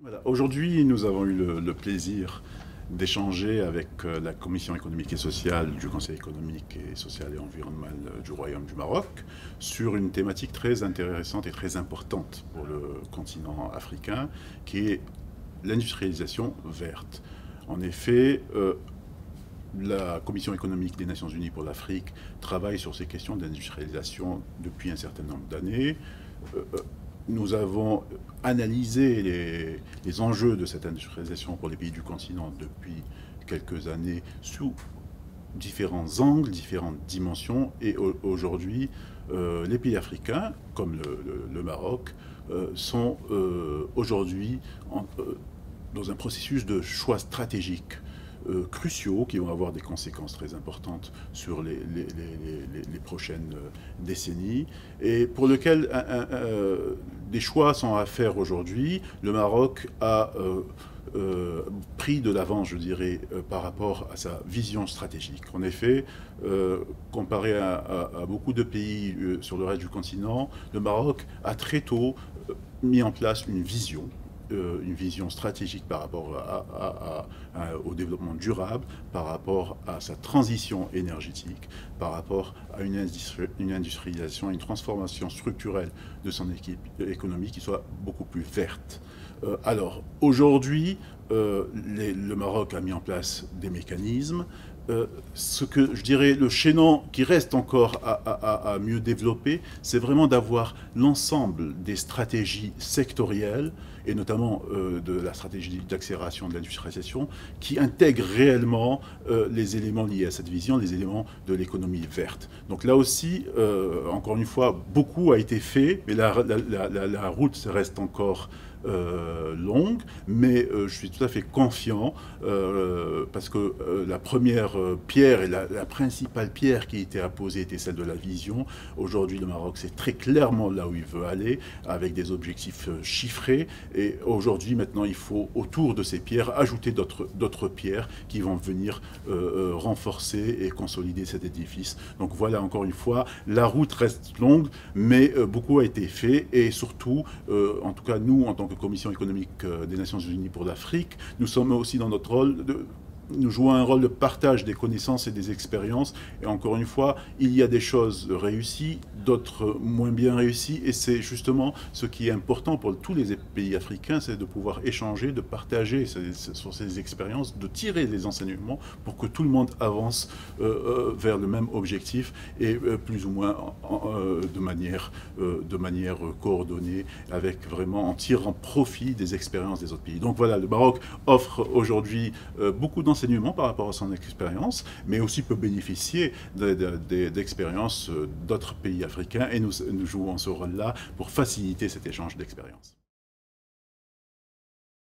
Voilà. Aujourd'hui, nous avons eu le plaisir d'échanger avec la Commission économique et sociale du Conseil économique et social et environnemental du Royaume du Maroc sur une thématique très intéressante et très importante pour le continent africain, qui est l'industrialisation verte. En effet, la Commission économique des Nations Unies pour l'Afrique travaille sur ces questions d'industrialisation depuis un certain nombre d'années. Nous avons analysé les enjeux de cette industrialisation pour les pays du continent depuis quelques années sous différents angles, différentes dimensions. Et aujourd'hui, les pays africains, comme le Maroc, sont aujourd'hui dans un processus de choix stratégiques cruciaux qui vont avoir des conséquences très importantes sur les prochaines décennies et pour lequel des choix sont à faire aujourd'hui. Le Maroc a pris de l'avance, je dirais, par rapport à sa vision stratégique. En effet, comparé à beaucoup de pays sur le reste du continent, le Maroc a très tôt mis en place une vision stratégique par rapport au développement durable, par rapport à sa transition énergétique, par rapport à une industrialisation, une transformation structurelle de son économie qui soit beaucoup plus verte. Alors, aujourd'hui, le Maroc a mis en place des mécanismes. Ce que je dirais, le chaînon qui reste encore à mieux développer, c'est vraiment d'avoir l'ensemble des stratégies sectorielles, et notamment de la stratégie d'accélération de l'industrialisation, qui intègre réellement les éléments liés à cette vision, les éléments de l'économie verte. Donc là aussi, encore une fois, beaucoup a été fait, mais la route reste encore longue, mais je suis tout à fait confiant parce que la première pierre et la principale pierre qui était apposée était celle de la vision. Aujourd'hui, le Maroc, c'est très clairement là où il veut aller, avec des objectifs chiffrés. Et aujourd'hui, maintenant, il faut, autour de ces pierres, ajouter d'autres pierres qui vont venir renforcer et consolider cet édifice. Donc voilà, encore une fois, la route reste longue, mais beaucoup a été fait. Et surtout, en tout cas, nous, en tant que Commission économique des Nations Unies pour l'Afrique, nous sommes aussi dans notre rôle nous jouons un rôle de partage des connaissances et des expériences. Et encore une fois, il y a des choses réussies, d'autres moins bien réussies. Et c'est justement ce qui est important pour tous les pays africains, c'est de pouvoir échanger, de partager sur ces expériences, de tirer des enseignements pour que tout le monde avance vers le même objectif et plus ou moins de manière coordonnée, avec vraiment en tirant profit des expériences des autres pays. Donc voilà, le Maroc offre aujourd'hui beaucoup d'enseignements par rapport à son expérience, mais aussi peut bénéficier d'expériences d'autres pays africains et nous jouons ce rôle-là pour faciliter cet échange d'expériences.